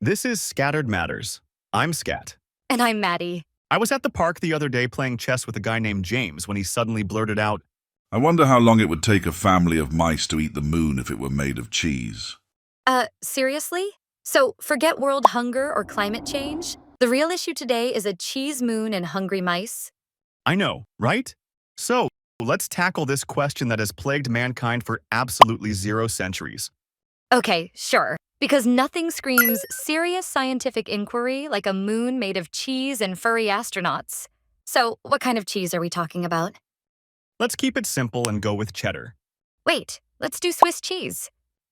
This is Scattered Matters. I'm Scat. And I'm Maddie. I was at the park the other day playing chess with a guy named James when he suddenly blurted out, I wonder how long it would take a family of mice to eat the moon if it were made of cheese. Seriously? So forget world hunger or climate change? The real issue today is a cheese moon and hungry mice? I know, right? So, let's tackle this question that has plagued mankind for absolutely 0 centuries. Okay, sure. Because nothing screams serious scientific inquiry like a moon made of cheese and furry astronauts. So, what kind of cheese are we talking about? Let's keep it simple and go with cheddar. Wait, let's do Swiss cheese.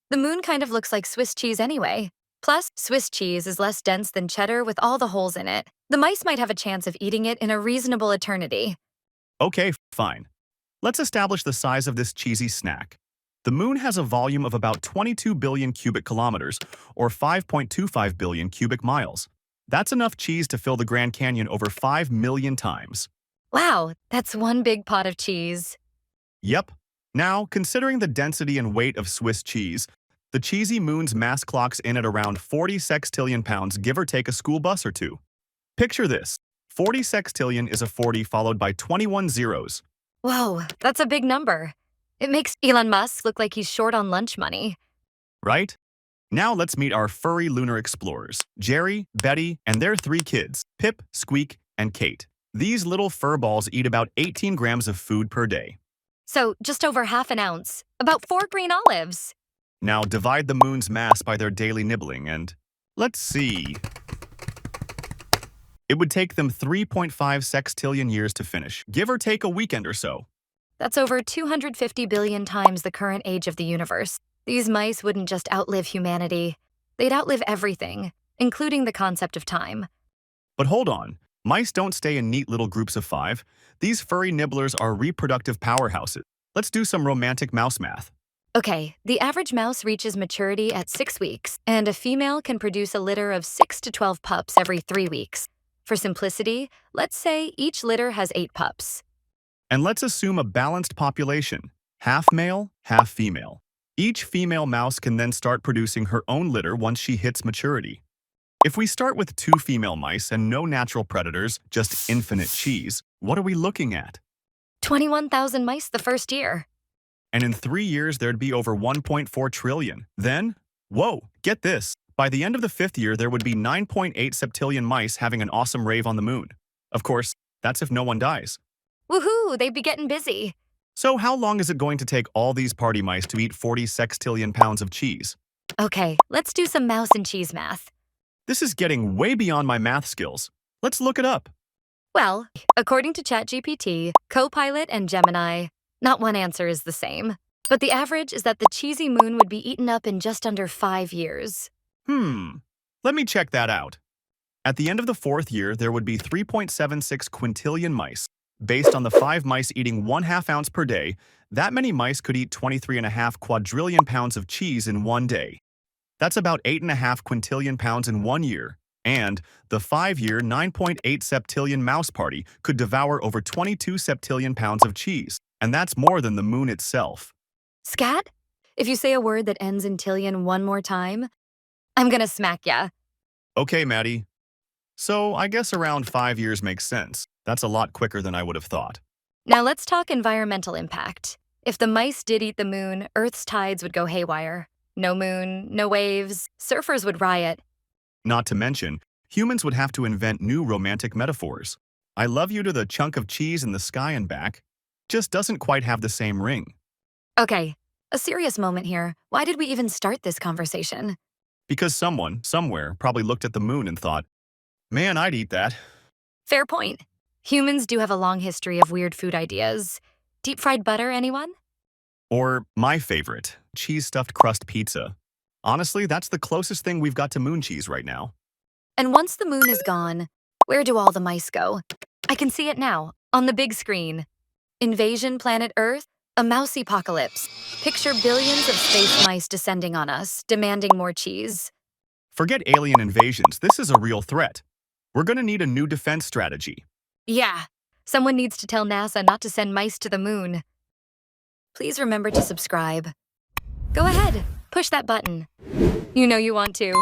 The moon kind of looks like Swiss cheese anyway. Plus, Swiss cheese is less dense than cheddar with all the holes in it. The mice might have a chance of eating it in a reasonable eternity. Okay, fine. Let's establish the size of this cheesy snack. The moon has a volume of about 22 billion cubic kilometers, or 5.25 billion cubic miles. That's enough cheese to fill the Grand Canyon over 5 million times. Wow, that's one big pot of cheese. Yep. Now, considering the density and weight of Swiss cheese, the cheesy moon's mass clocks in at around 40 sextillion pounds, give or take a school bus or two. Picture this. 40 sextillion is a 40 followed by 21 zeros, Whoa, that's a big number. It makes Elon Musk look like he's short on lunch money. right? Now let's meet our furry lunar explorers, Jerry, Betty, and their 3 kids, Pip, Squeak, and Kate. These little fur balls eat about 18 grams of food per day. So, just over half an ounce. About 4 green olives. Now divide the moon's mass by their daily nibbling and, let's see, it would take them 3.5 sextillion years to finish, give or take a weekend or so. That's over 250 billion times the current age of the universe. These mice wouldn't just outlive humanity. They'd outlive everything, including the concept of time. But hold on, mice don't stay in neat little groups of 5. These furry nibblers are reproductive powerhouses. Let's do some romantic mouse math. Okay, the average mouse reaches maturity at 6 weeks, and a female can produce a litter of 6 to 12 pups every 3 weeks. For simplicity, let's say each litter has 8 pups. And let's assume a balanced population, half male, half female. Each female mouse can then start producing her own litter once she hits maturity. If we start with 2 female mice and no natural predators, just infinite cheese, what are we looking at? 21,000 mice the first year. And in 3 years, there'd be over 1.4 trillion. Then, whoa, get this. By the end of the 5th year, there would be 9.8 septillion mice having an awesome rave on the moon. Of course, that's if no one dies. Woohoo, they'd be getting busy. So how long is it going to take all these party mice to eat 40 sextillion pounds of cheese? Okay, let's do some mouse and cheese math. This is getting way beyond my math skills. Let's look it up. Well, according to ChatGPT, Copilot, and Gemini, not one answer is the same. But the average is that the cheesy moon would be eaten up in just under 5 years. Let me check that out. At the end of the 4th year, there would be 3.76 quintillion mice. Based on the 5 mice eating 1/2 ounce per day, that many mice could eat 23.5 quadrillion pounds of cheese in one day. That's about 8.5 quintillion pounds in 1 year. And the 5-year 9.8 septillion mouse party could devour over 22 septillion pounds of cheese. And that's more than the moon itself. Scat? If you say a word that ends in tillion one more time, I'm gonna smack ya. Okay, Maddie. So I guess around 5 years makes sense. That's a lot quicker than I would have thought. Now let's talk environmental impact. If the mice did eat the moon, Earth's tides would go haywire. No moon, no waves, surfers would riot. Not to mention, humans would have to invent new romantic metaphors. I love you to the chunk of cheese in the sky and back just doesn't quite have the same ring. Okay, a serious moment here. Why did we even start this conversation? Because someone, somewhere, probably looked at the moon and thought, man, I'd eat that. Fair point. Humans do have a long history of weird food ideas. Deep fried butter, anyone? Or my favorite, cheese-stuffed crust pizza. Honestly, that's the closest thing we've got to moon cheese right now. And once the moon is gone, where do all the mice go? I can see it now, on the big screen. Invasion Planet Earth? A mouse apocalypse. Picture billions of space mice descending on us, demanding more cheese. Forget alien invasions, this is a real threat. We're gonna need a new defense strategy. Yeah, someone needs to tell NASA not to send mice to the moon. Please remember to subscribe. Go ahead, push that button. You know you want to.